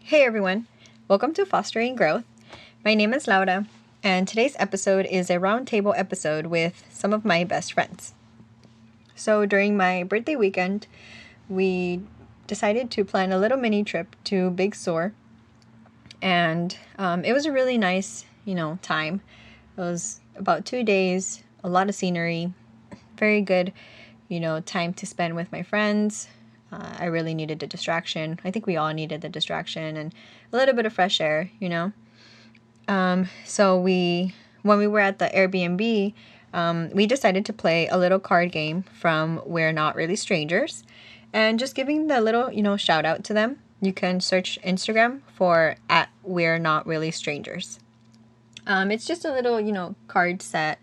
Hey everyone, welcome to Fostering Growth. My name is Laura, and today's episode is a roundtable episode with some of my best friends. So during my birthday weekend, we decided to plan a little mini trip to Big Sur, and it was a really nice, time. It was about 2 days, a lot of scenery, very good, time to spend with my friends. I really needed the distraction. I think we all needed the distraction and a little bit of fresh air, So when we were at the Airbnb, we decided to play a little card game from We're Not Really Strangers, and just giving the little, shout out to them. You can search Instagram for @We're Not Really Strangers. It's just a little, card set.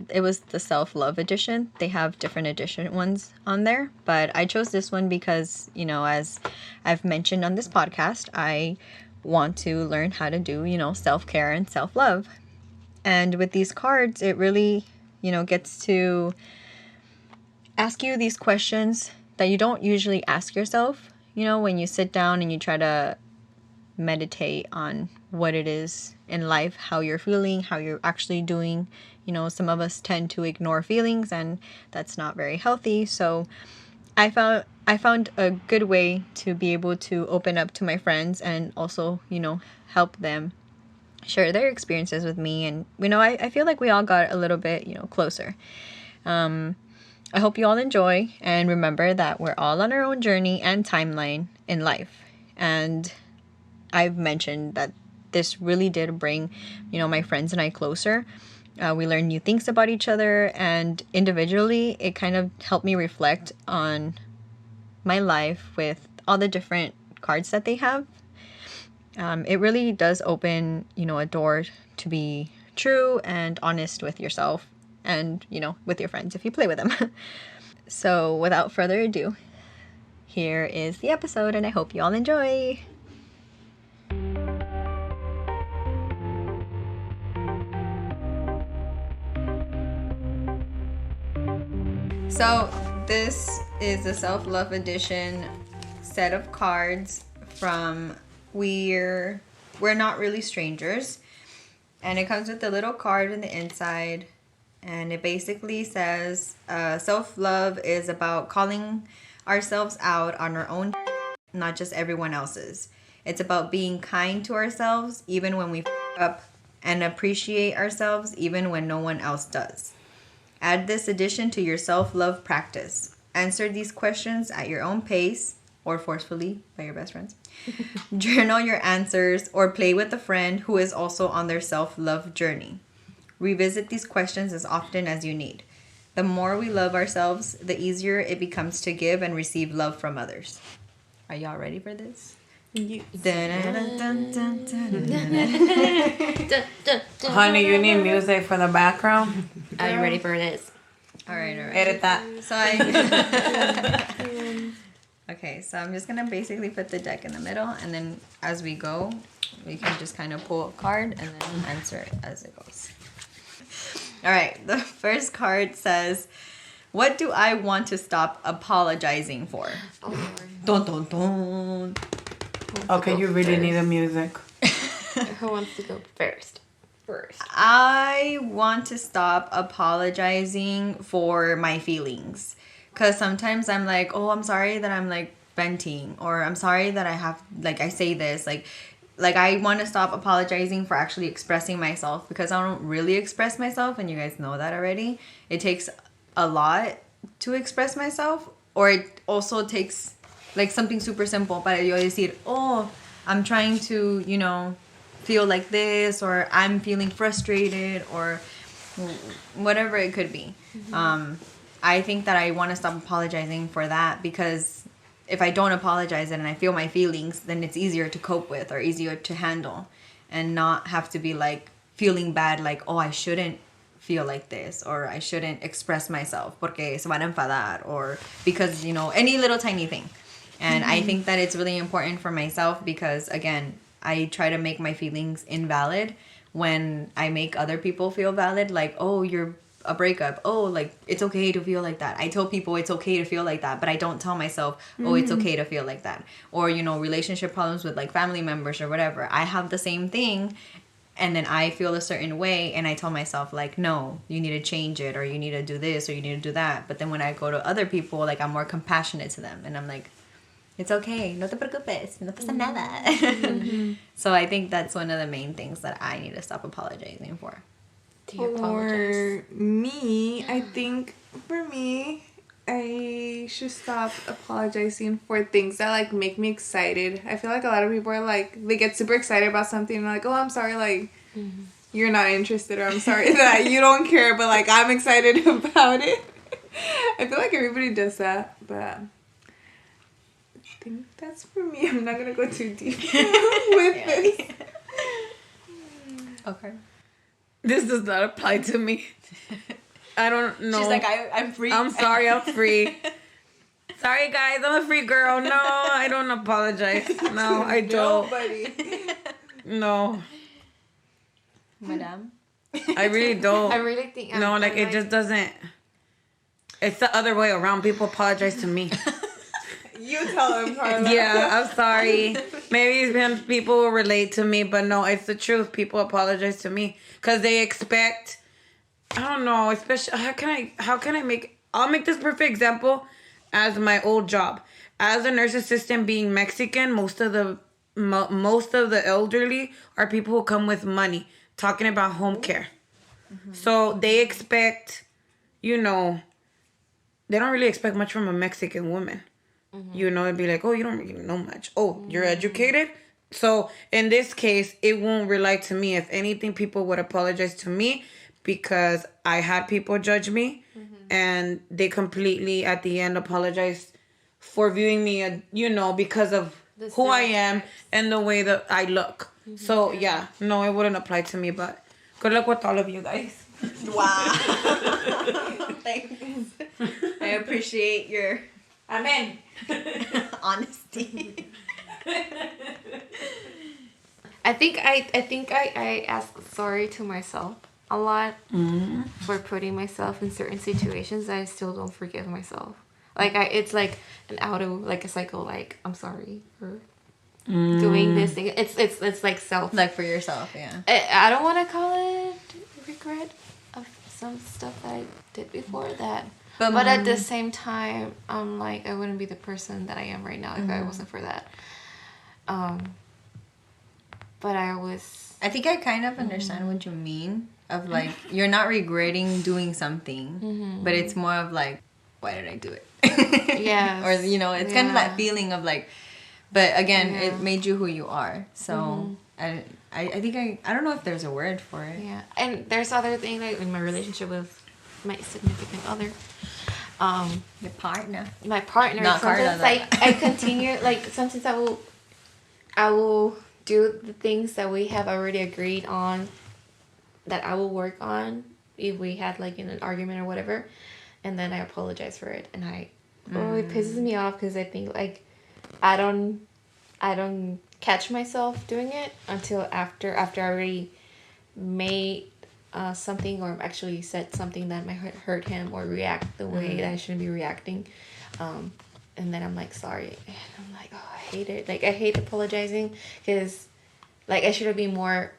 It was the self-love edition. They have different edition ones on there, but I chose this one because, as I've mentioned on this podcast, I want to learn how to do, self-care and self-love. And with these cards, it really, gets to ask you these questions that you don't usually ask yourself, when you sit down and you try to meditate on what it is in life, how you're feeling, how you're actually doing. Some of us tend to ignore feelings, and that's not very healthy. So I found a good way to be able to open up to my friends and also, help them share their experiences with me. And, I feel like we all got a little bit, closer. I hope you all enjoy, and remember that we're all on our own journey and timeline in life. And I've mentioned that this really did bring, my friends and I closer. We learned new things about each other, and individually, it kind of helped me reflect on my life with all the different cards that they have. It really does open, a door to be true and honest with yourself and, with your friends if you play with them. So without further ado, here is the episode, and I hope you all enjoy. So this is the self-love edition set of cards from We're Not Really Strangers. And it comes with a little card in the inside. And it basically says, self-love is about calling ourselves out on our own, not just everyone else's. It's about being kind to ourselves even when we f*** up, and appreciate ourselves even when no one else does. Add this addition to your self-love practice. Answer these questions at your own pace or forcefully by your best friends. Journal your answers or play with a friend who is also on their self-love journey. Revisit these questions as often as you need. The more we love ourselves, the easier it becomes to give and receive love from others. Are y'all ready for this? Honey, you need music for the background? Are you ready for this? All right. Edit that. Okay, so I'm just going to basically put the deck in the middle, and then as we go, we can just kind of pull a card and then answer it as it goes. All right, the first card says, what do I want to stop apologizing for? Oh, Dun, dun, dun. Okay, you really need the music. Who wants to go first? I want to stop apologizing for my feelings. Because sometimes I'm like, oh, I'm sorry that I'm like venting. Or I'm sorry that I have, like, I say this. Like I want to stop apologizing for actually expressing myself. Because I don't really express myself. And you guys know that already. It takes a lot to express myself. Or it also takes like something super simple. But you always see it, oh, I'm trying to, feel like this, or I'm feeling frustrated, or whatever it could be. Mm-hmm. I think that I want to stop apologizing for that, because if I don't apologize and I feel my feelings, then it's easier to cope with or easier to handle, and not have to be like feeling bad, like, oh, I shouldn't feel like this, or I shouldn't express myself porque se van a enfadar, or because, any little tiny thing. And I think that it's really important for myself, because again, I try to make my feelings invalid when I make other people feel valid. Like, oh, you're a breakup, oh, like, it's okay to feel like that. I tell people it's okay to feel like that, but I don't tell myself, oh, it's okay to feel like that. Or, you know, relationship problems with like family members or whatever. I have the same thing, and then I feel a certain way, and I tell myself like, no, you need to change it, or you need to do this, or you need to do that. But then when I go to other people, like, I'm more compassionate to them, and I'm like, it's okay, no te preocupes, no pasa nada. So I think that's one of the main things that I need to stop apologizing for. Do you apologize? For me, I think for me, I should stop apologizing for things that like make me excited. I feel like a lot of people are like, they get super excited about something and like, oh, I'm sorry, like you're not interested, or I'm sorry that you don't care, but like I'm excited about it. I feel like everybody does that, but I think that's for me. I'm not gonna go too deep with this. Okay. This does not apply to me. I don't know. She's like, I'm free. I'm sorry, I'm free. Sorry, guys, I'm a free girl. No, I don't apologize. No, I don't. Nobody. No, Madame. I really don't. I really think. No, like it just doesn't. It's the other way around. People apologize to me. You tell him, Carla. Yeah, I'm sorry. Maybe some people will relate to me, but no, it's the truth. People apologize to me because they expect. I don't know. Especially how can I make? I'll make this perfect example as my old job as a nurse assistant. Being Mexican, most of the elderly are people who come with money, talking about home care. So they expect, you know, they don't really expect much from a Mexican woman. You know, it'd be like, oh, you don't really know much. Oh, you're educated? So in this case, it won't relate to me. If anything, people would apologize to me because I had people judge me and they completely at the end apologize for viewing me, you know, because of who I am and the way that I look. So yeah, no, it wouldn't apply to me, but good luck with all of you guys. Wow. Thanks. I appreciate your Amen. honesty. I think I ask sorry to myself a lot for putting myself in certain situations that I still don't forgive myself. Like it's like an like a cycle. Like I'm sorry for doing this thing. It's like self. Like for yourself, yeah. I don't want to call it regret of some stuff that I did before that. But at the same time, I'm like, I wouldn't be the person that I am right now if I wasn't for that. But I think I kind of understand what you mean. Of like, you're not regretting doing something, but it's more of like, why did I do it? Yeah. Or, you know, it's kind of that feeling of like, but again, it made you who you are. So I think I don't know if there's a word for it. Yeah. And there's other things like in my relationship with my significant other. Your partner. My partner. Not Carla, sometimes like I continue like sometimes I will do the things that we have already agreed on that I will work on if we had like in an argument or whatever, and then I apologize for it, and it pisses me off because I think like I don't catch myself doing it until after I already made something or actually said something that might hurt him or react the way that I shouldn't be reacting, and then I'm like sorry, and I'm like, oh, I hate it. Like I hate apologizing because like I should have been more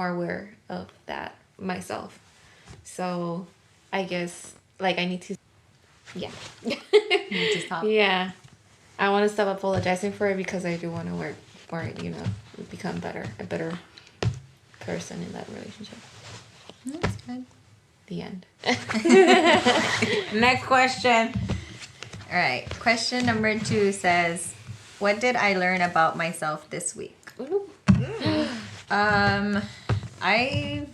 aware of that myself. So I guess like I need to you need to stop. Yeah, I want to stop apologizing for it because I do want to work for it, you know, become a better person in that relationship. That's good. The end. Next question. All right. Question number 2 says, what did I learn about myself this week? I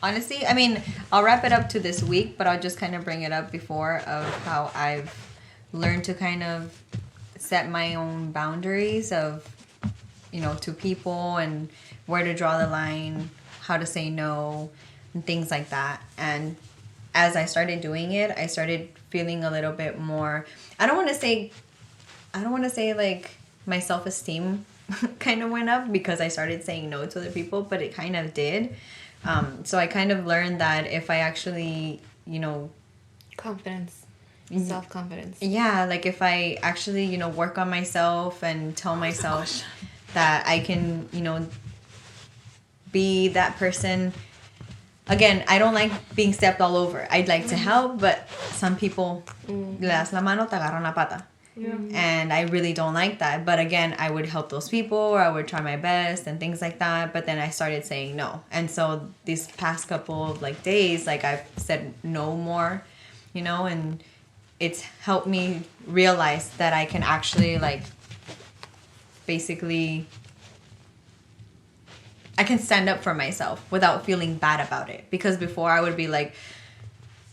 honestly, I mean, I'll wrap it up to this week, but I'll just kind of bring it up before of how I've learned to kind of set my own boundaries of, you know, to people and where to draw the line, how to say no, and things like that. And as I started doing it, I started feeling a little bit more, I don't want to say like my self-esteem kind of went up because I started saying no to other people, but it kind of did. So I kind of learned that if I actually, Confidence. Self-confidence. yeah, like if I actually, work on myself and tell myself that I can, be that person. Again, I don't like being stepped all over. I'd like to help, but some people, le das la mano, te agarran la pata. Yeah. And I really don't like that. But again, I would help those people, or I would try my best and things like that. But then I started saying no. And so these past couple of like days, like I've said no more, and it's helped me realize that I can actually like basically I can stand up for myself without feeling bad about it. Because before I would be like,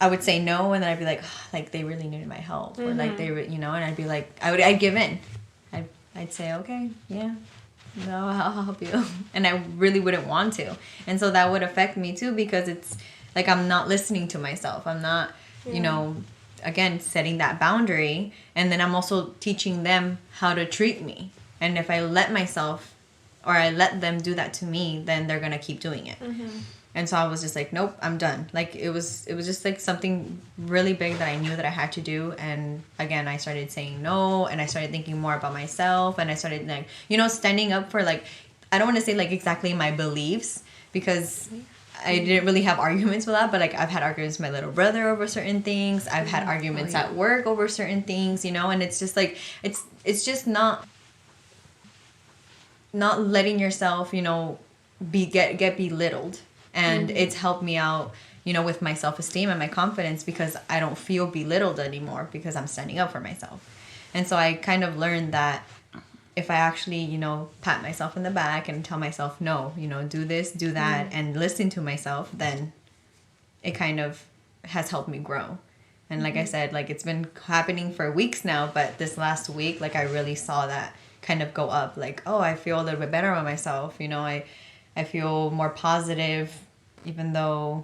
I would say no, and then I'd be like, oh, like they really needed my help, or like they, and I'd be like, I'd give in. I'd say, okay, yeah, no, I'll help you, and I really wouldn't want to, and so that would affect me too, because it's like I'm not listening to myself. I'm not, again, setting that boundary, and then I'm also teaching them how to treat me. And if I let myself or I let them do that to me, then they're gonna keep doing it. And so I was just like, nope, I'm done. Like it was just like something really big that I knew that I had to do. And again, I started saying no, and I started thinking more about myself, and I started like, standing up for like, I don't want to say like exactly my beliefs, because I didn't really have arguments with that, but like I've had arguments with my little brother over certain things. I've had arguments at work over certain things, and it's just like it's just not letting yourself, get belittled. And it's helped me out, with my self-esteem and my confidence, because I don't feel belittled anymore because I'm standing up for myself. And so I kind of learned that if I actually, pat myself in the back and tell myself, no, do this, do that, and listen to myself, then it kind of has helped me grow. And like I said, like it's been happening for weeks now, but this last week, like I really saw that kind of go up. Like, oh, I feel a little bit better about myself. I feel more positive, even though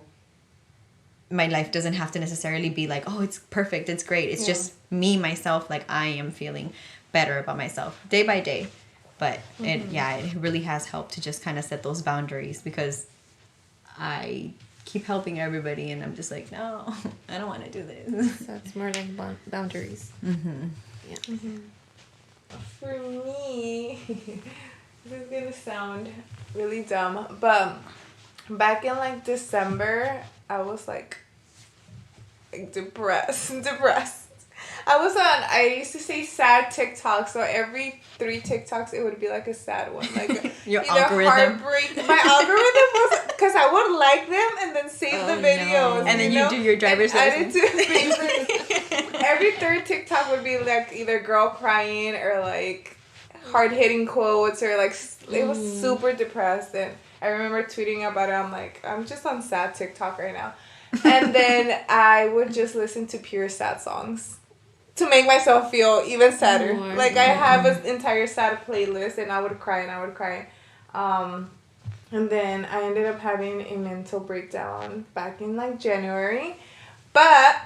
my life doesn't have to necessarily be like, oh, it's perfect, it's great. It's just me, myself, like I am feeling better about myself day by day. But it really has helped to just kind of set those boundaries, because I keep helping everybody and I'm just like, no, I don't want to do this. So it's more like boundaries. Yeah. For me, this is gonna sound really dumb, but back in like December, I was like depressed. I used to say sad TikTok, so every 3 TikToks it would be like a sad one, like Your either algorithm. heartbreak. My algorithm was because I would like them and then save the videos, and then you do your driver's license. Every 3rd TikTok would be like either girl crying or like hard hitting quotes, or like it was super depressed. And I remember tweeting about it. I'm like, I'm just on sad TikTok right now. And then I would just listen to pure sad songs to make myself feel even sadder. Like I have an entire sad playlist, and I would cry and I would cry. And then I ended up having a mental breakdown back in like January. But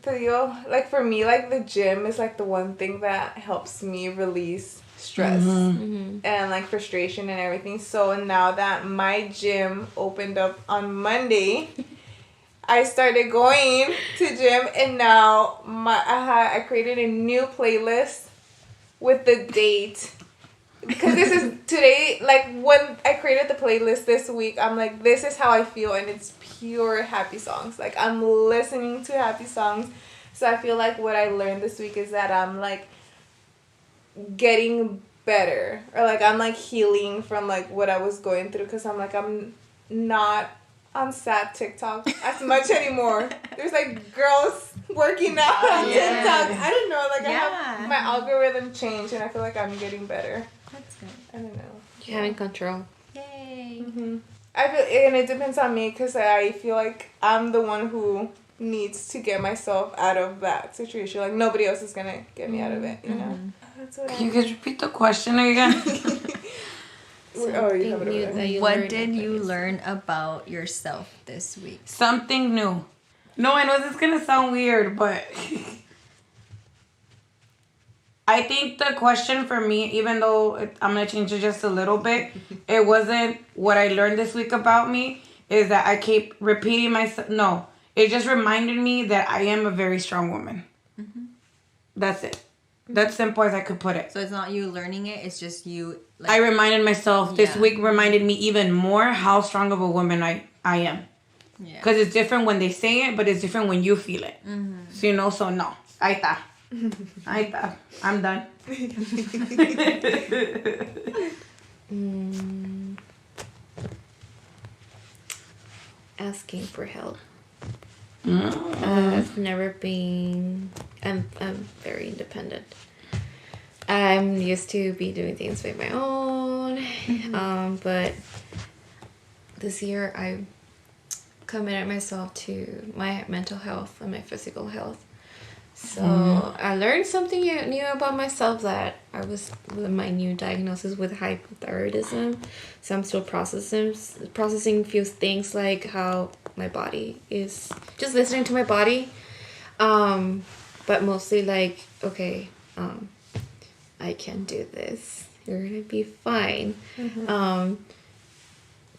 like for me, like the gym is like the one thing that helps me release stress and like frustration and everything. So now that my gym opened up on Monday, I started going to gym, and now I created a new playlist with the date, because this is today. Like when I created the playlist this week, I'm like, this is how I feel, and it's pure happy songs. Like I'm listening to happy songs. So I feel like what I learned this week is that I'm like getting better, or like I'm like healing from like what I was going through, because I'm like, I'm not on sad TikTok as much anymore. There's like girls working out on TikTok. I don't know, like I have my algorithm changed, and I feel like I'm getting better. That's good. I don't know. You're having control. Yay. I feel, and it depends on me, because I feel like I'm the one who needs to get myself out of that situation. Like nobody else is gonna get me out of it, you know. That's what Can you guys repeat the question again? Oh, you have it over there. What did you learn about yourself this week? Something new. No, I know this is gonna sound weird, but I think the question for me, even though I'm gonna change it just a little bit, it wasn't what I learned this week about me. is that I keep repeating myself. No, it just reminded me that I am a very strong woman. Mm-hmm. That's it. That's simple as I could put it. So it's not you learning it, it's just you... Like, I reminded myself, this week reminded me even more how strong of a woman I am. Yeah. Because it's different when they say it, but it's different when you feel it. Mm-hmm. So, so no. Ahí está. Ahí está. I'm done. Asking for help. I've never been... I'm very independent. I'm used to be doing things by my own. But this year I committed myself to my mental health and my physical health. So I learned something new about myself, that I was with my new diagnosis with hypothyroidism. So I'm still processing a few things, like how my body is, just listening to my body. But mostly like, okay, I can do this. You're gonna be fine.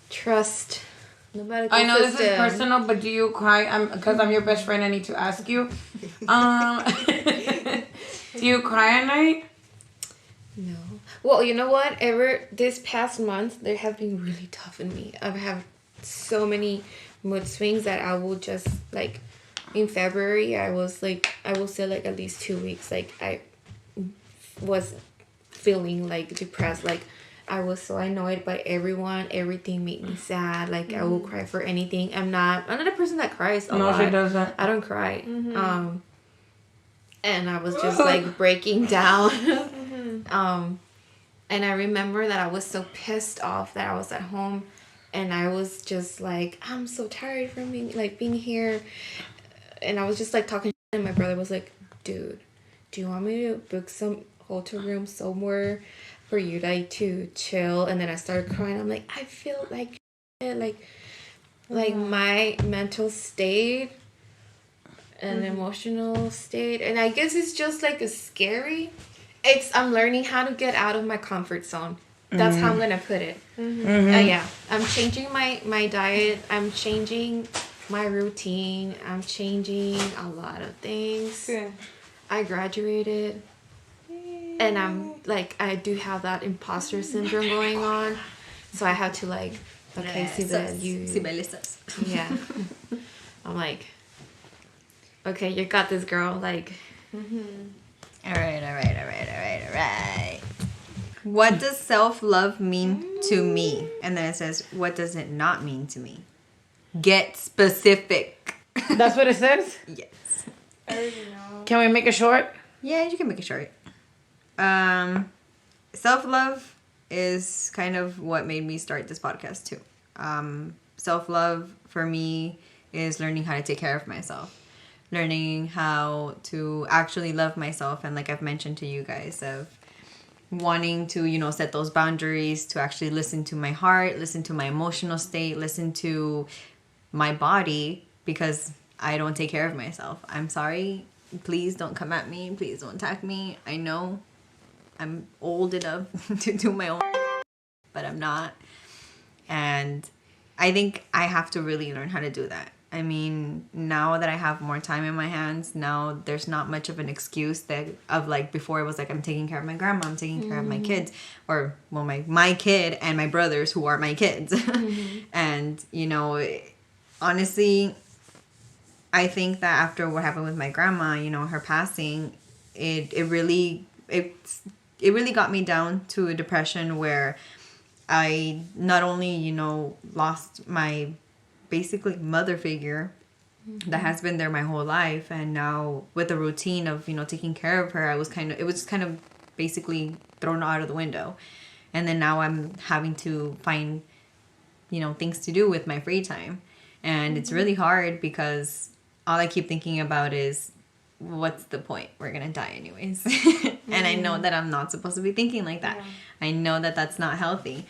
Trust the medical I know system. this is personal, but do you cry? Because I'm your best friend, I need to ask you. Do you cry at night? No. Well, you know what? This past month, they have been really tough on me. I've had so many mood swings that I will just, like, in February, I will say like at least 2 weeks, like I was feeling like depressed, like I was so annoyed by everyone. Everything made me sad. Like I will cry for anything. I'm not a person that cries a lot. No, she doesn't. I don't cry. And I was just like breaking down. And I remember that I was so pissed off that I was at home, and I was just like, I'm so tired from being here. And I was just like talking, and my brother was like, dude, do you want me to book some hotel room somewhere for you like to chill? And then I started crying. I'm like, I feel like my mental state and emotional state, and I guess it's just like I'm learning how to get out of my comfort zone. That's how I'm gonna put it. Yeah, I'm changing my diet. I'm changing my routine. I'm changing a lot of things. Yeah. I graduated, and I'm like, I do have that imposter syndrome going on, so I have to like, okay, yeah. I'm like, okay, you got this, girl. Like, all right. What does self-love mean to me? And then it says, what does it not mean to me? Get specific. That's what it says? Yes. I already know. Can we make it short? Yeah, you can make it short. Self-love is kind of what made me start this podcast too. Self-love for me is learning how to take care of myself. Learning how to actually love myself. And like I've mentioned to you guys, of wanting to, set those boundaries, to actually listen to my heart, listen to my emotional state, listen to my body, because I don't take care of myself. I'm sorry. Please don't come at me. Please don't attack me. I know I'm old enough to do my own, but I'm not. And I think I have to really learn how to do that. I mean, now that I have more time in my hands, now there's not much of an excuse of like before it was like, I'm taking care of my grandma, I'm taking care of my kids, or well, my kid and my brothers who are my kids. And, honestly, I think that after what happened with my grandma, her passing, it really got me down to a depression where I not only, lost my basically mother figure that has been there my whole life, and now with the routine of taking care of her, it was kind of basically thrown out of the window. And then now I'm having to find things to do with my free time, and it's really hard because all I keep thinking about is, what's the point? We're gonna die anyways. And I know that I'm not supposed to be thinking like that. I know that that's not healthy,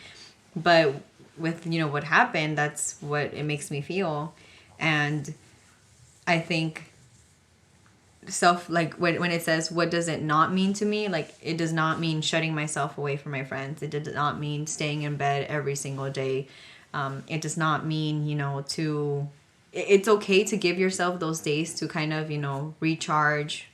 but with what happened, that's what it makes me feel. And I think when it says, what does it not mean to me, like, it does not mean shutting myself away from my friends. It did not mean staying in bed every single day, It does not mean, it's okay to give yourself those days to kind of, recharge.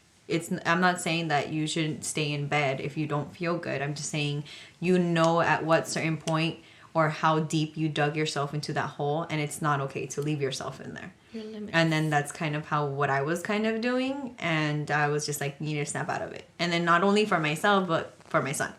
I'm not saying that you shouldn't stay in bed if you don't feel good. I'm just saying, at what certain point or how deep you dug yourself into that hole, and it's not okay to leave yourself in there. Your limits. And then that's kind of what I was kind of doing, and I was just like, you need to snap out of it. And then not only for myself, but for my son.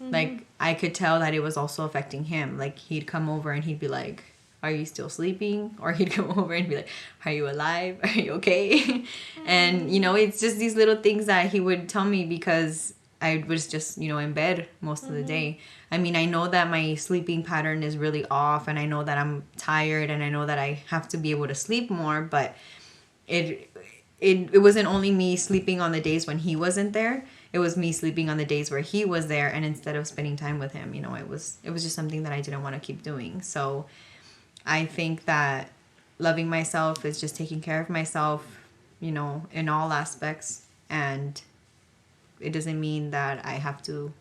Like, I could tell that it was also affecting him. Like, he'd come over and he'd be like, are you still sleeping? Or he'd come over and be like, are you alive? Are you okay? And, it's just these little things that he would tell me because I was just, in bed most of the day. I mean, I know that my sleeping pattern is really off, and I know that I'm tired, and I know that I have to be able to sleep more, but it wasn't only me sleeping on the days when he wasn't there. It was me sleeping on the days where he was there, and instead of spending time with him, it was just something that I didn't want to keep doing. So I think that loving myself is just taking care of myself, in all aspects. And it doesn't mean that I have to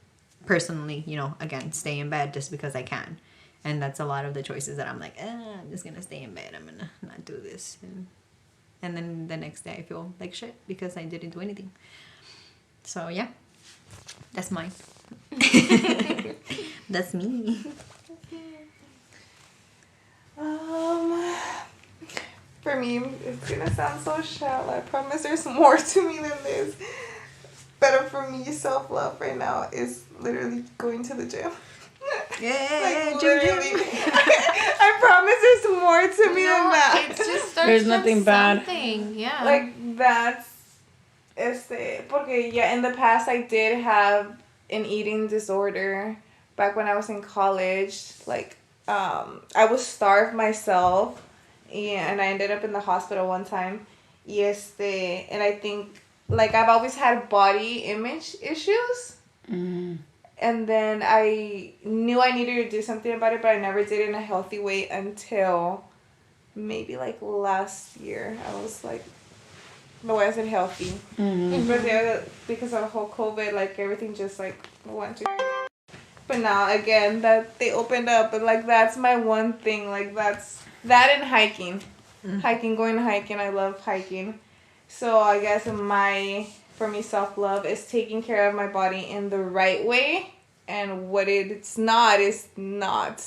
personally, again, stay in bed just because I can. And that's a lot of the choices that I'm like, I'm just going to stay in bed. I'm going to not do this. And then the next day I feel like shit because I didn't do anything. So, yeah, that's mine. That's me. For me, it's gonna sound so shallow. I promise there's more to me than this. But for me, self-love right now is literally going to the gym. Yeah, like, gym. I promise there's more to me than that. It just starts There's from nothing bad. something. Yeah. Like, that's... Porque, yeah, in the past, I did have an eating disorder. Back when I was in college, like, I was starved myself. And I ended up in the hospital one time. And I think, like, I've always had body image issues. Mm. And then I knew I needed to do something about it, but I never did it in a healthy way until maybe, like, last year. I was, like, no, I wasn't healthy. Mm-hmm. Because of the whole COVID, like, everything just, like, went to... But now, again, that they opened up, but, like, that's my one thing. Like, that's... That and hiking. Going hiking. I love hiking. So I guess for me, self-love is taking care of my body in the right way. And what it's not is not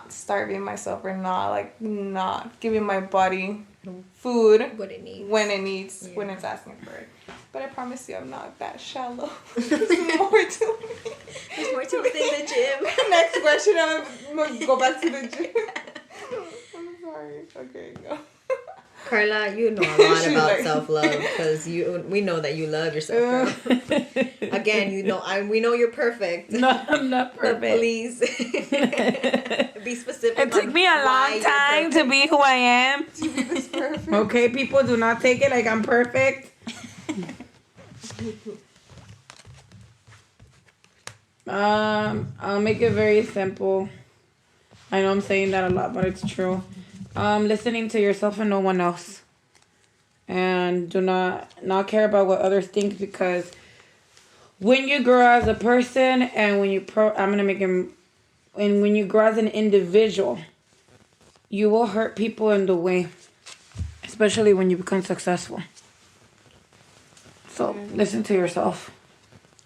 starving myself or not giving my body food What it needs. when it needs, when it's asking for it. But I promise you I'm not that shallow. There's more to me. There's more to it than the gym. Next question, I'm going to go back to the gym. I'm sorry. Okay, go. Carla, you know a lot about self-love because we know that you love yourself, girl. Again, we know you're perfect. No, I'm not But perfect. please be specific. It took me a long time to be who I am. To be this perfect. Okay, people, do not take it like I'm perfect. I'll make it very simple. I know I'm saying that a lot, but it's true. Listening to yourself and no one else. And do not care about what others think, because when you grow as a person and when you when you grow as an individual, you will hurt people in the way, especially when you become successful. So listen to yourself.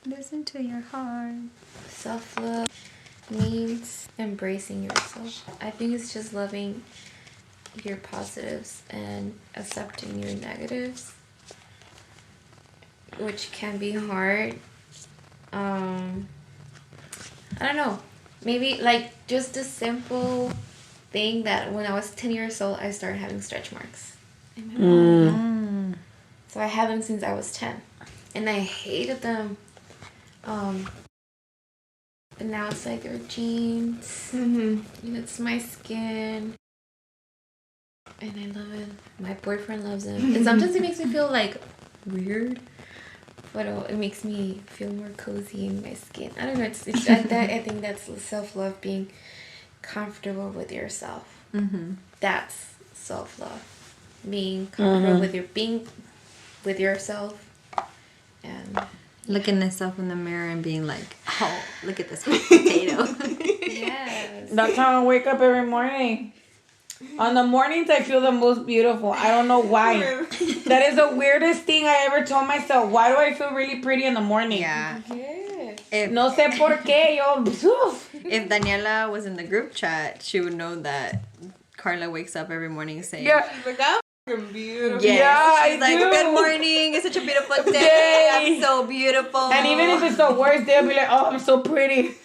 Listen to your heart. Self-love means embracing yourself. I think it's just loving your positives and accepting your negatives, which can be hard. I don't know. Maybe like just a simple thing that when I was 10 years old, I started having stretch marks in my body. So I had them since I was 10. And I hated them. But now it's like they're jeans. And it's my skin. And I love it. My boyfriend loves them. And sometimes it makes me feel like weird. But it makes me feel more cozy in my skin. I don't know. It's I think that's self-love, being comfortable with yourself. That's self-love. Being comfortable with being with yourself. And Looking at myself in the mirror and being like, oh, look at this potato. Yes. That's how I wake up every morning. On the mornings, I feel the most beautiful. I don't know why. That is the weirdest thing I ever told myself. Why do I feel really pretty in the morning? Yeah. Yeah. If, No sé por qué. Yo, if Daniela was in the group chat, she would know that Carla wakes up every morning saying, yeah. Like, I'm fucking beautiful. yes. Yeah, She's I like, do. good morning. It's such a beautiful day. Day. I'm so beautiful. And even if it's the worst day, I'll be like, oh, I'm so pretty.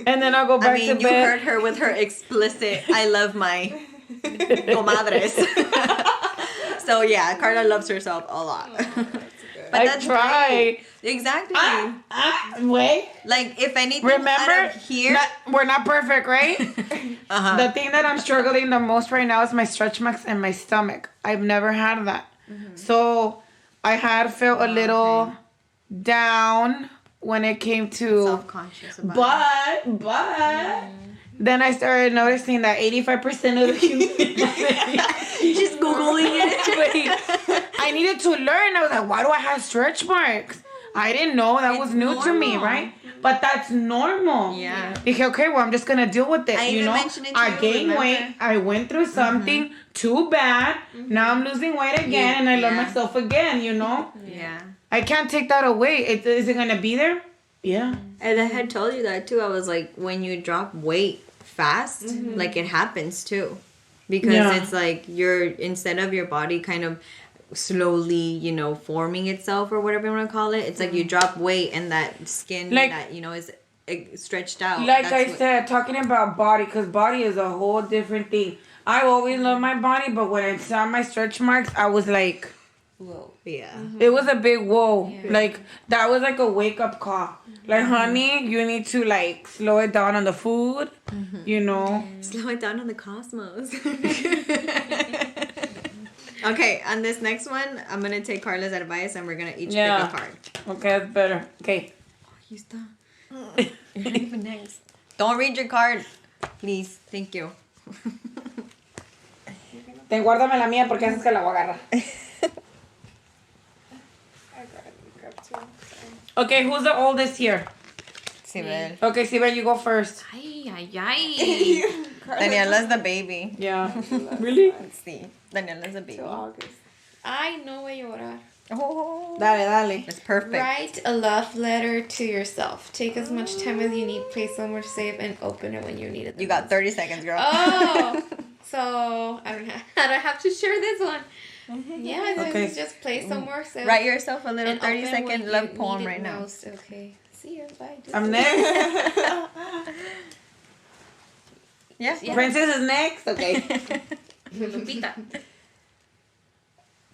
And then I'll go back I mean, to you bed. heard her with her explicit, I love my comadres. So yeah, Carla loves herself a lot. But I that's try. great. Exactly. Wait. Like, if anything, Remember, out of here. we're not perfect, right? Uh-huh. The thing that I'm struggling the most right now is my stretch marks and my stomach. I've never had that. So I had felt a little down when it came to... Self-conscious about it. But then I started noticing that 85% of the human She's Googling it. I needed to learn. I was like, why do I have stretch marks? I didn't know. That was It's new to me, normal. right? But that's normal. Yeah. Dije, okay, well, I'm just going to deal with it. I you even know, mentioned it to I you, gained remember? weight. I went through something too bad. Now I'm losing weight again, and I love Yeah. myself again, you know? Yeah. I can't take that away. Is it going to be there? Yeah. And I had told you that too. I was like, when you drop weight fast, like it happens too. Because Yeah. it's like instead of your body kind of slowly, forming itself or whatever you want to call it, it's like you drop weight and that skin Like- that, is stretched out. Like That's I what- said, talking about body, because body is a whole different thing. I always love my body, but when I saw my stretch marks, I was like, Whoa. Yeah. it was a big whoa. Yeah. Like, that was like a wake up call. Like, honey, you need to like slow it down on the food, you know? Slow it down on the cosmos. Okay, on this next one, I'm going to take Carla's advice and we're going to each pick Yeah. a card. Okay, that's better. Okay. You stop. You're not even next. Don't read your card. Please. Thank you. Ten guárdame la mía porque esa es que la voy a agarrar. I gotta grab two. Okay, who's the oldest here? Sibel. Okay, Sibel, you go first. Ay, ay, ay. Daniela's the baby. Yeah. Really? Let's see. Daniela's the baby. Till August. Ay, no voy a llorar. Oh, Dale, dale. it's perfect. Write a love letter to yourself. Take as much time as you need. Place somewhere safe and open it when you need it. the You got most. 30 seconds, girl. Oh, so I don't have to share this one. Yeah, so Okay. just play somewhere safe. Write yourself a little and 30 open second when love you poem need it right now. most. Okay. See you. Bye. I'm next. Yeah. Yeah. Princess is next. Okay. Lupita.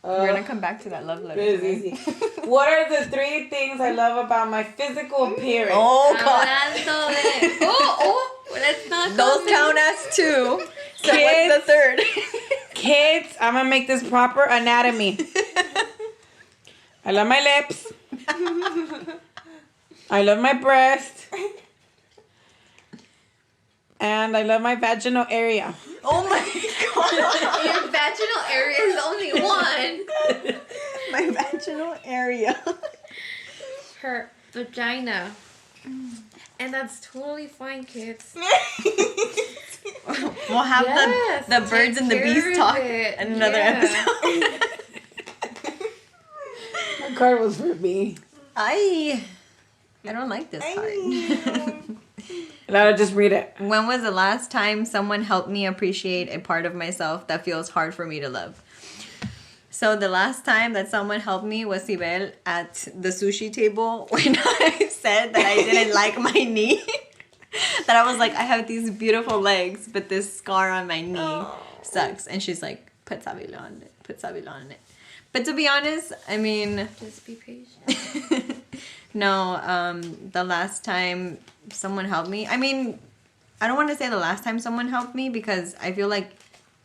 We're gonna come back to that love letter. It's easy. What are the 3 things I love about my physical appearance? Oh, God. Hablando de... Oh, let's not Those go there. count as 2. So Kids. what's the third? Kids, I'm gonna make this proper anatomy. I love my lips. I love my breast. And I love my vaginal area. Oh my God. Your vaginal area is only one. My vaginal area. Her vagina. And that's totally fine, kids. We'll have Yes, the birds take and the care bees of talk it. in another Yeah. episode. That card was for me. I don't like this card. Lara, just read it. When was the last time someone helped me appreciate a part of myself that feels hard for me to love? So the last time that someone helped me was Sibel at the sushi table when I said that I didn't like my knee. That I was like, I have these beautiful legs, but this scar on my knee sucks. And she's like, put Sabila on it. Put Sabila on it. But to be honest, I mean... Just be patient. No, the last time someone helped me, I mean, I don't want to say the last time someone helped me because I feel like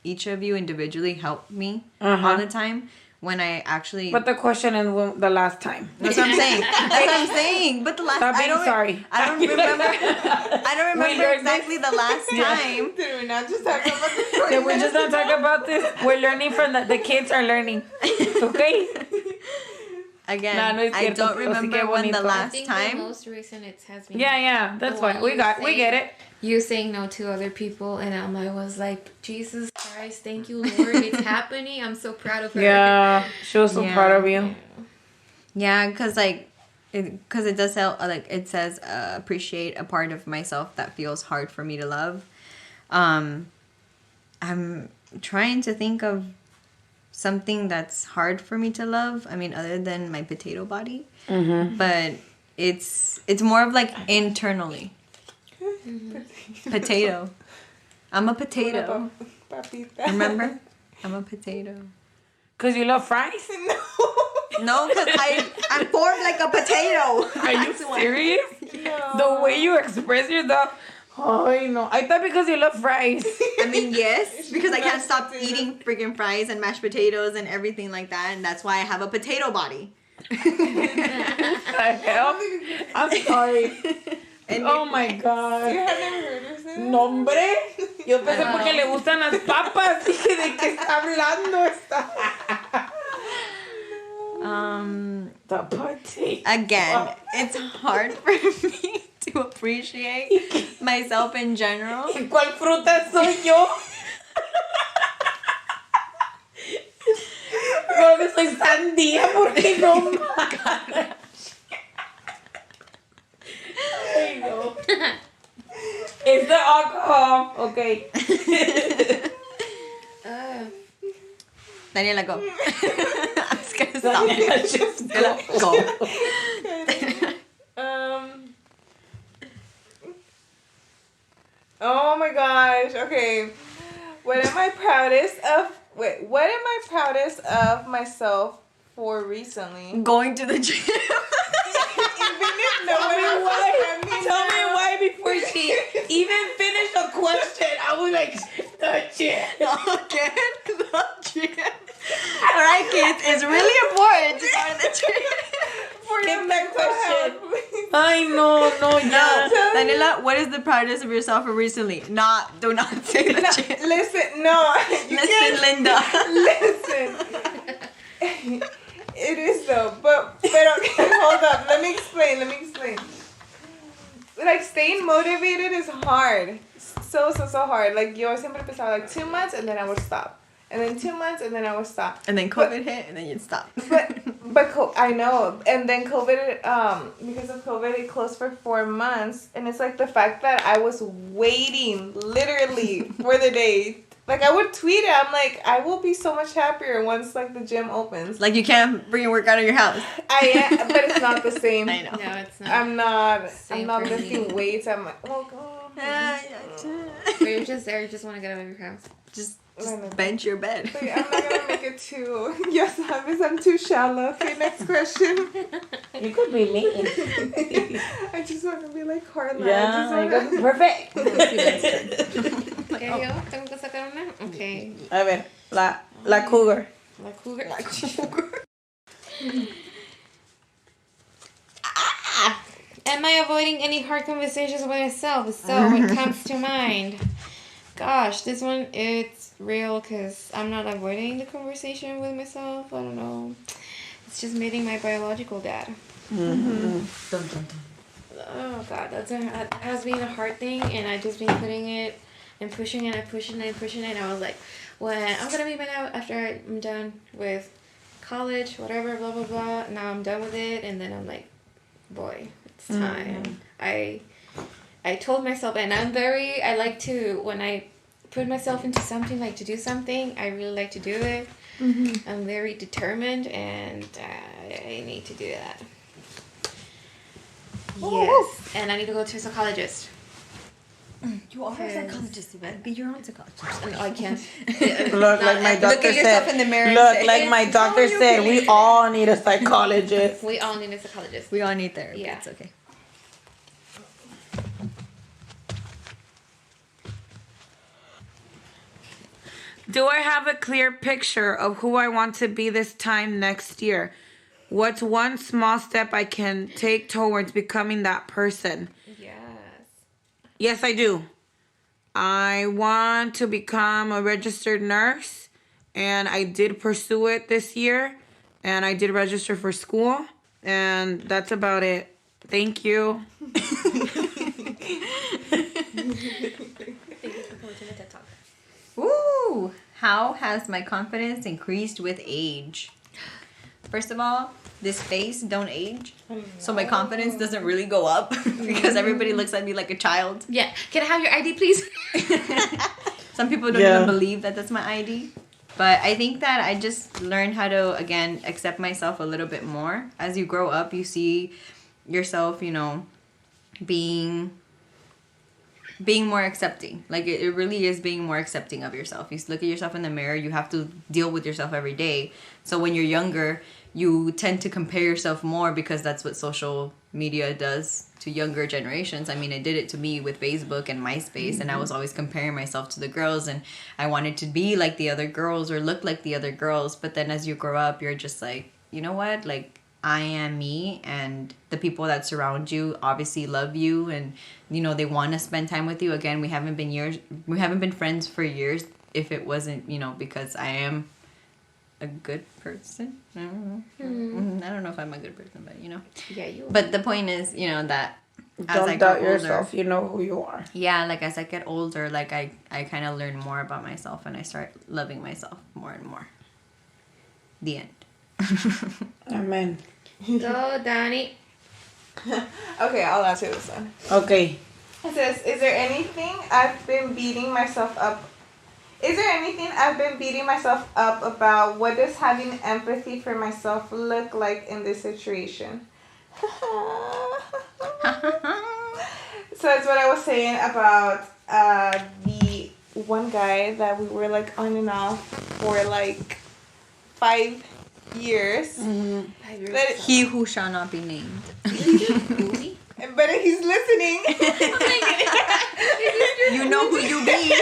each of you individually helped me all the time when I actually... But the question is the last time. That's what I'm saying. That's what I'm saying. But the last... Stop being sorry. I don't remember... I don't Wait, remember you're exactly the last time. Did we not just talk about this? Did we just not talk about this? We're learning from the kids are learning. Okay? Again, Nah, no es I cierto, don't pero sí remember que when the bonito. I last think time. the most recent it has been. Yeah, that's the fine. one We you we get say- it. You saying no to other people, and I was like, Jesus Christ, thank you, Lord, it's happening. I'm so proud of her. Yeah, she was so Yeah. proud of you. Yeah, because it does help. Like it says, appreciate a part of myself that feels hard for me to love. I'm trying to think of something that's hard for me to love. I mean, other than my potato body, but it's more of like internally. Potato. I'm a potato. Papita. Remember? I'm a potato. Cause you love fries? No, because I'm formed like a potato. Are you serious? The way you express yourself. Oh, no. I thought because you love fries. I mean, yes, because I can't mashed stop potatoes. eating freaking fries and mashed potatoes and everything like that, and that's why I have a potato body. The hell? I'm sorry. And Oh my god. You have never heard her say that? No, hombre. Yo pensé porque le gustan las papas. Dije, ¿de qué está hablando esta? The potato. Again, it's hard for me to appreciate myself in general. ¿Cuál fruta soy yo? Creo que soy sandía porque no mames. Ay, no. It's the alcohol. Okay. Daniela, go. I'm just gonna stop. Just Daniela, go. Oh my gosh. Okay. What am I proudest of? Wait, what am I proudest of myself for recently? Going to the gym. Tell me why before she even finished the question. I was like, the gym. Again, the gym. All right, kids, it's really important to go to the gym. For Skip your that mental question. health. Ay, no, ya. No, Daniela, what is the proudest of yourself for recently? Do not say the gym. Listen, no. Listen, Linda. Listen. It is though, but okay, hold up. Let me explain. Like staying motivated is hard. So hard. Like yo siempre empezaba like 2 months and then I would stop. And then 2 months and then I would stop. And then COVID hit and then you'd stop. But I know. And then COVID because of COVID it closed for 4 months, and it's like the fact that I was waiting literally for the day. Like I would tweet it. I'm like, I will be so much happier once like the gym opens. Like you can't bring your workout in your house. I am, but it's not the same. I know. No, it's not. I'm not Same for for me. lifting weights. I'm like, oh god. But you're just there. You just want to get out of your house. Just bench your bed. Wait, I'm not gonna make it too. Yes, I'm too shallow. Okay, next question. You could be me. I just want to be like Carla. Yeah, you could be perfect. Okay, yo tengo que sacar una. Okay. A ver, la cougar. La cougar. Am I avoiding any hard conversations with myself? So, what comes to mind? Gosh, this one, it's real because I'm not avoiding the conversation with myself. I don't know. It's just meeting my biological dad. Oh, God, that has been a hard thing, and I've just been putting it and pushing it and pushing it and pushing it. And I was like, when I'm going to meet my dad after I'm done with college, whatever, blah, blah, blah. Now I'm done with it, and then I'm like, boy, it's time. I told myself, and I like to, when I put myself into something, like to do something, I really like to do it. Mm-hmm. I'm very determined, and I need to do that. Yes, and I need to go to a psychologist. You are a psychologist, Yvette. Be your own psychologist. No, I can't. Look, like my doctor Look at yourself said. in the mirror and Look, say, like my doctor said, we all need a psychologist. We all need a psychologist. We all need therapy. Yeah. It's okay. Do I have a clear picture of who I want to be this time next year? What's one small step I can take towards becoming that person? Yes. Yes, I do. I want to become a registered nurse, and I did pursue it this year. And I did register for school. And that's about it. Thank you. Ooh, how has my confidence increased with age? First of all, this face don't age, so my confidence doesn't really go up because everybody looks at me like a child. Yeah. Can I have your ID, please? Some people don't even believe that that's my ID. But I think that I just learned how to, again, accept myself a little bit more. As you grow up, you see yourself, you know, being more accepting. Like, it really is being more accepting of yourself. You look at yourself in the mirror, you have to deal with yourself every day. So when you're younger, you tend to compare yourself more because that's what social media does to younger generations. I mean, it did it to me with Facebook and MySpace, and I was always comparing myself to the girls, and I wanted to be like the other girls or look like the other girls. But then as you grow up, you're just like, you know what? Like, I am me, and the people that surround you obviously love you, and you know they want to spend time with you. Again, we haven't been friends for years if it wasn't, you know, because I am a good person. I don't know if I'm a good person, but you know. Yeah, you. But the point is, you know, that as I Don't get doubt older, yourself. You know who you are. yeah, like as I get older, like I kind of learn more about myself, and I start loving myself more and more. The end. Amen. Go, Danny. Okay, I'll answer this one. Okay. It says, is there anything I've been beating myself up about? What does having empathy for myself look like in this situation? So it's what I was saying about the one guy that we were like on and off for like 5 years. Mm-hmm. But He who shall not be named. but he's listening. You know who you be.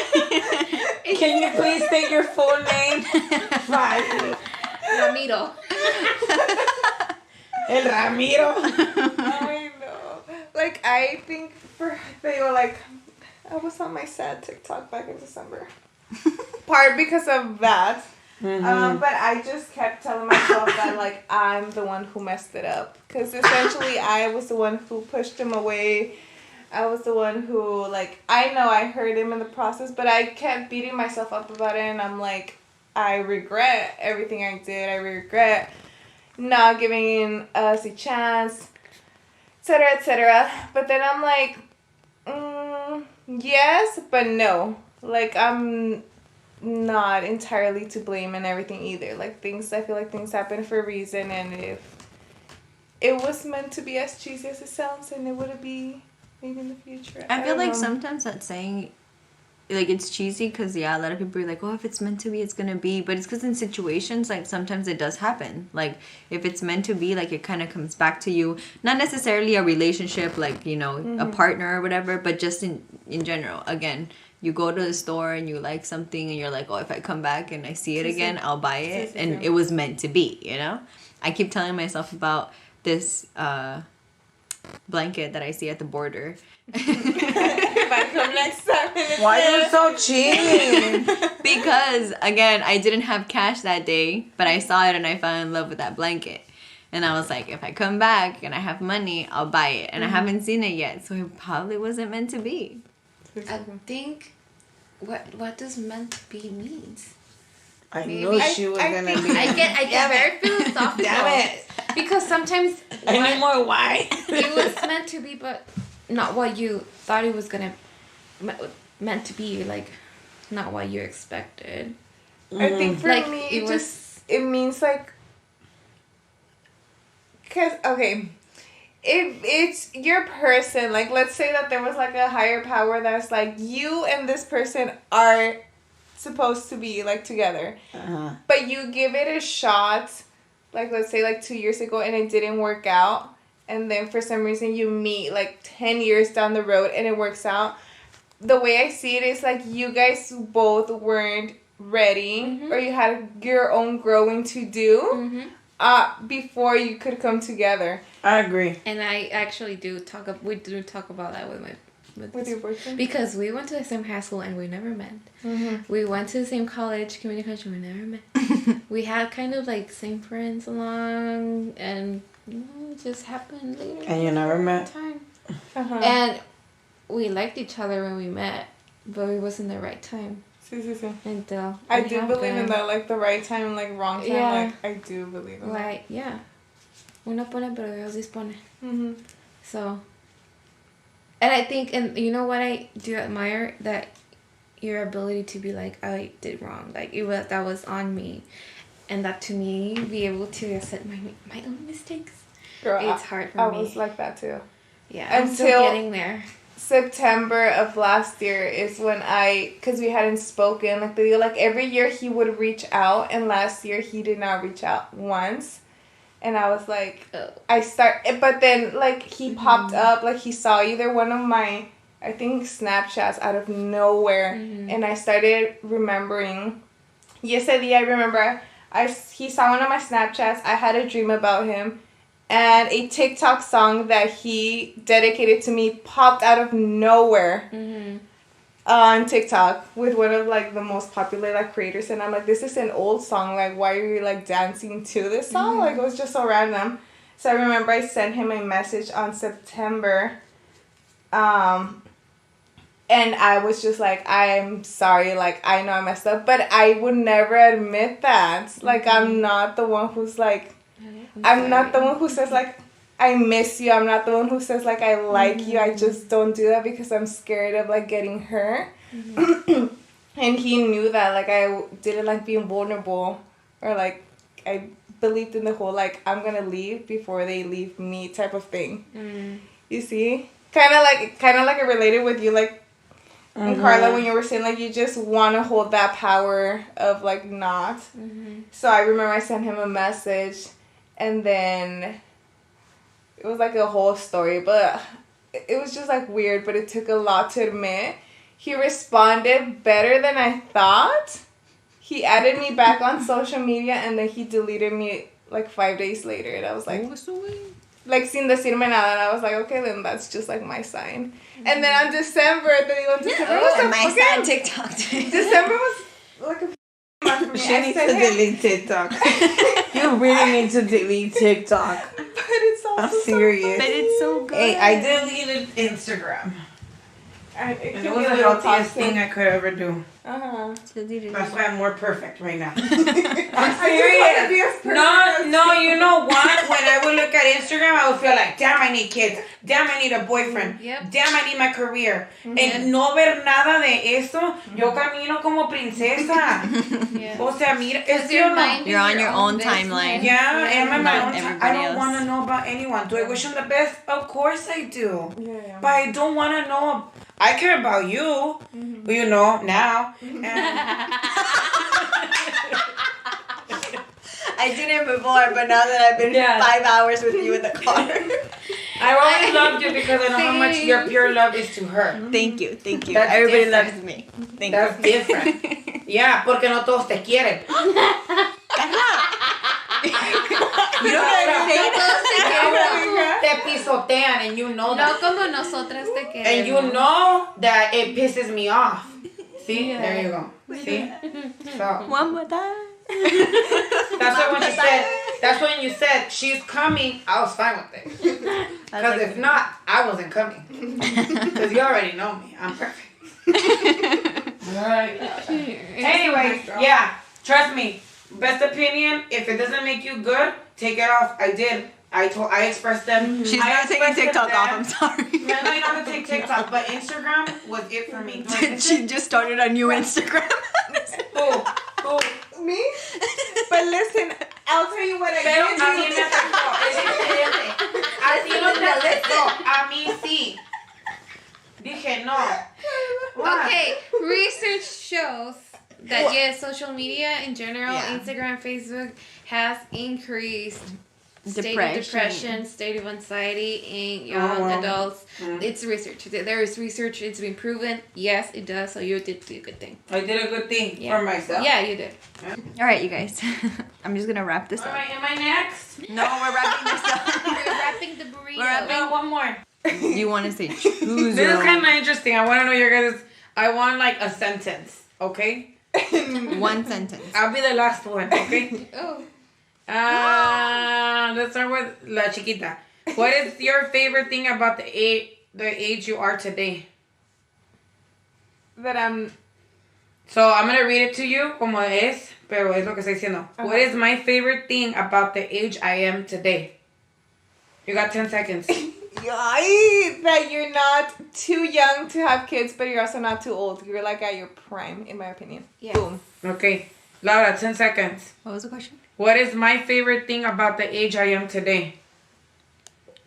Can you please state your full name? Right. Ramiro. El Ramiro. I know. Like, I think they were like, I was on my sad TikTok back in December. Part because of that. Mm-hmm. But I just kept telling myself that, like, I'm the one who messed it up. Because essentially, I was the one who pushed him away. I was the one who, like, I know I hurt him in the process, but I kept beating myself up about it. And I'm like, I regret everything I did. I regret not giving us a chance, etc., etc. But then I'm like, yes, but no. Like, I'm not entirely to blame and everything either. Like, I feel like things happen for a reason, and if it was meant to be as cheesy as it sounds, and it would be maybe in the future. I feel don't like know. sometimes that saying, like, it's cheesy because, yeah, a lot of people are like, oh, if it's meant to be, it's going to be. But it's because in situations, like, sometimes it does happen. Like, if it's meant to be, like, it kind of comes back to you. Not necessarily a relationship, like, you know, a partner or whatever, but just in general. Again, you go to the store and you like something and you're like, oh, if I come back and I see it again, I'll buy it. And it was meant to be, you know? I keep telling myself about this blanket that I see at the border. If I come next time. Why are you so cheap? Because, again, I didn't have cash that day, but I saw it and I fell in love with that blanket. And I was like, if I come back and I have money, I'll buy it. And I haven't seen it yet, so it probably wasn't meant to be. I think, what does meant to be means? I knew she was gonna be. I get very philosophical. Damn it. Because sometimes I need more why. it was meant to be, but not what you thought it was gonna meant to be. Like, not what you expected. I think for Like, me, it was- it means like, cause okay, if it's your person, like let's say that there was like a higher power that's like you and this person are supposed to be like together, but you give it a shot, like let's say like 2 years ago and it didn't work out, and then for some reason you meet like 10 years down the road and it works out. The way I see it is like you guys both weren't ready, or you had your own growing to do before you could come together. I agree. And I actually we do talk about that With your boyfriend? because we went to the same high school and we never met. We went to the same college, community college, and we never met. we had kind of like same friends along, and it just happened later. And you never met? Time. Uh-huh. And we liked each other when we met, but it wasn't the right time. Sí. Until I it do believe in happened. that, like the right time and like wrong time. Yeah. Like I do believe in that. Like, yeah. Uno pone, pero Dios dispone. Mm-hmm. So, and I think, and you know what I do admire? That your ability to be like, I did wrong. Like, that was on me. And that to me, be able to accept my own mistakes. Girl, It's hard for I me. was like that too. Yeah, I'm still Until- getting there. September of last year is when because we hadn't spoken, like every year he would reach out, and last year he did not reach out once, and I was like, Oh. but then like he popped up, like he saw either one of my, I think, Snapchats out of nowhere, and I started remembering, ese día I remember, he saw one of my Snapchats, I had a dream about him, and a TikTok song that he dedicated to me popped out of nowhere on TikTok with one of like the most popular like creators, and I'm like, this is an old song, like why are you like dancing to this song? Like it was just so random. So I remember I sent him a message on September, and I was just like, I'm sorry, like I know I messed up, but I would never admit that. Like I'm not the one who's like, I'm not the one who says like I miss you. I'm not the one who says like I like you. I just don't do that because I'm scared of like getting hurt. And he knew that like I didn't like being vulnerable, or like I believed in the whole like I'm gonna leave before they leave me type of thing. You see, kind of like I related with you, like and Carla, when you were saying like you just want to hold that power of like not. So I remember I sent him a message. And then it was like a whole story, but it was just like weird, but it took a lot to admit. He responded better than I thought. He added me back on social media, and then he deleted me like 5 days later. And I was like, like sin decirme nada. And I was like, okay, then that's just like my sign. And then on December was a my fucking- sad TikTok. December was like a month for me. She I needs said, to "Hey." delete TikTok. You really need to delete TikTok. But it's also I'm so serious. But it's so good. Hey, I deleted Instagram. And And it was the healthiest thing I could ever do. Uh-huh. That's why I'm more perfect right now. I'm I'm serious. serious. No, you know what? When I would look at Instagram, I would feel like, damn, I need kids. Damn, I need a boyfriend. Yep. Damn, I need my career. And no ver nada de eso, yo camino como princesa. Yeah. O sea, mira, es You're yo no. minding You're on your own business. timeline. Yeah, and my Not own time. I everybody don't else. want to know about anyone. Do I wish them the best? Of course I do. Yeah. But I don't want to know. I care about you. You know, now. And I didn't before, but now that I've been Yeah. 5 hours with you in the car. I've always loved you because I know how much your pure love is to her. Thank you. That's Everybody different. loves me. Thank That's you. different. Yeah, porque no todos te quieren. You don't have to say that. Te pisotean and you know No that. como nosotras te queremos. And you know that it pisses me off. See? Yeah. There you go. See? So. One more time. That's when you said she's coming. I was fine with it. Because if not, I wasn't coming. Because you already know me. I'm perfect. Alright. Anyway, yeah. Trust me. Best opinion. If it doesn't make you good, take it off. I did. I expressed them. She's I not taking expressed TikTok them off. then. I'm sorry. No, you don't have to take TikTok, but Instagram was it for me. She just started a new Instagram. Who? Me? But listen, I'll tell you what I Pero did a mí do. me afectó. Es diferente. A ti no te afectó. A mí sí. Dije no. What? Okay, research shows that yes, social media in general, Yeah. Instagram, Facebook, has increased state Depression. of depression, state of anxiety in young wow. adults. It's research. There is research. It's been proven. Yes, it does. So you did do a good thing. I did a good thing Yeah. for myself. Yeah, you did. All right, you guys. I'm just gonna wrap this up. Alright, am I next? No, we're wrapping this up. We're wrapping the burrito. We're wrapping- No, one more. You want to say choose This your is kind own. of interesting. I want to know your guys'. I want like a sentence, okay? One sentence. I'll be the last one, okay? Oh. Let's start with La Chiquita. What is your favorite thing about the age you are today? That I'm. So I'm gonna read it to you como es, pero es lo que estoy diciendo. What is my favorite thing about the age I am today? You got 10 seconds. That you're not too young to have kids, but you're also not too old. You're like at your prime, in my opinion. Yes. Boom. Okay. Laura, 10 seconds. What was the question? What is my favorite thing about the age I am today?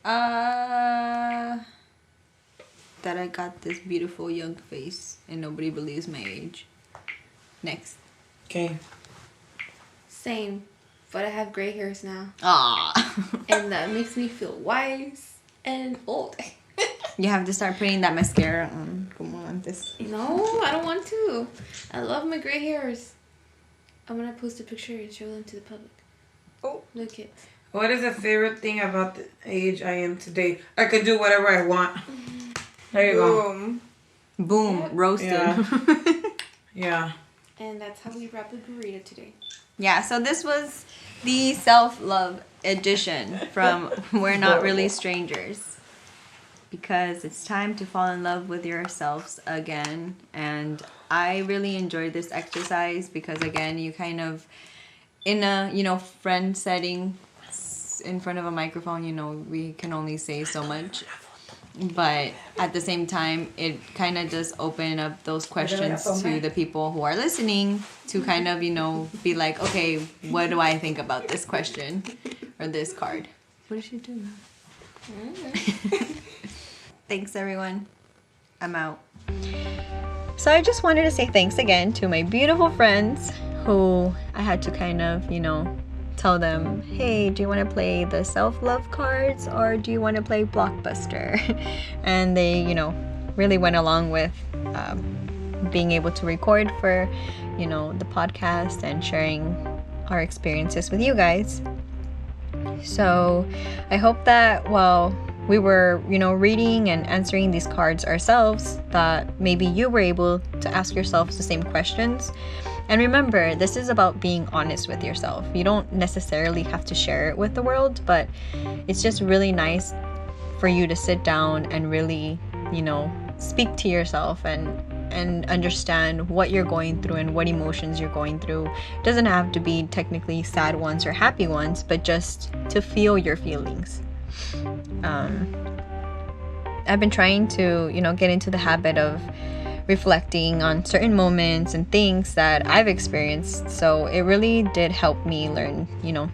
That I got this beautiful young face and nobody believes my age. Next. Okay. Same. But I have gray hairs now. Ah. And that makes me feel wise and old. You have to start putting that mascara on. Como antes. No, I don't want to. I love my gray hairs. I'm gonna post a picture and show them to the public. Oh. Look it. What is the favorite thing about the age I am today? I could do whatever I want. There you go. Boom. Boom. Yep. Roasted. Yeah. Yeah. And that's how we wrap the burrito today. Yeah, so this was the self-love edition from We're Not Really Strangers. Because it's time to fall in love with yourselves again. And I really enjoyed this exercise because, again, you kind of, in a, friend setting, in front of a microphone, we can only say so much. But at the same time, it kind of just opened up those questions to the people who are listening to kind of, be like, okay, what do I think about this question or this card? What did she do? Thanks, everyone. I'm out. So I just wanted to say thanks again to my beautiful friends who I had to kind of, tell them, hey, do you want to play the self-love cards or do you want to play Blockbuster? And they, really went along with being able to record for, the podcast and sharing our experiences with you guys. So I hope that while we were, reading and answering these cards ourselves, that maybe you were able to ask yourselves the same questions. And remember, this is about being honest with yourself. You don't necessarily have to share it with the world, but it's just really nice for you to sit down and really, speak to yourself and understand what you're going through and what emotions you're going through. It doesn't have to be technically sad ones or happy ones, but just to feel your feelings. I've been trying to, get into the habit of reflecting on certain moments and things that I've experienced. So it really did help me learn,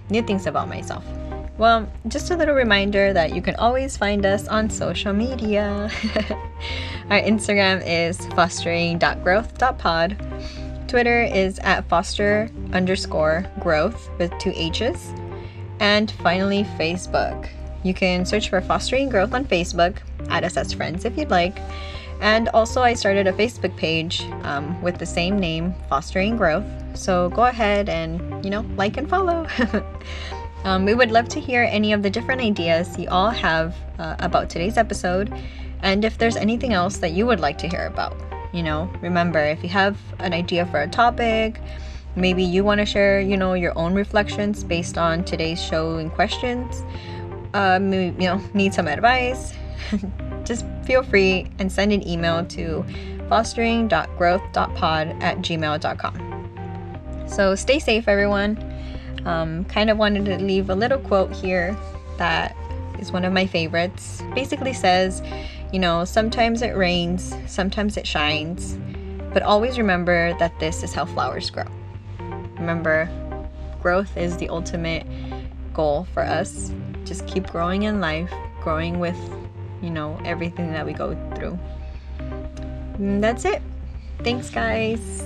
new things about myself. Well, just a little reminder that you can always find us on social media. Our Instagram is fostering.growth.pod. Twitter is at foster_growth with 2 H's. And finally, Facebook. You can search for Fostering Growth on Facebook. Add us as friends if you'd like. And also, I started a Facebook page with the same name, Fostering Growth. So go ahead and, like and follow. We would love to hear any of the different ideas you all have about today's episode. And if there's anything else that you would like to hear about. Remember, if you have an idea for a topic, maybe you want to share, your own reflections based on today's show and questions, need some advice, just feel free and send an email to fostering.growth.pod@gmail.com. So stay safe, everyone. Kind of wanted to leave a little quote here that is one of my favorites. Basically says, sometimes it rains, sometimes it shines, but always remember that this is how flowers grow. Remember, growth is the ultimate goal for us. Just keep growing in life, growing with, everything that we go through. And that's it. Thanks, guys.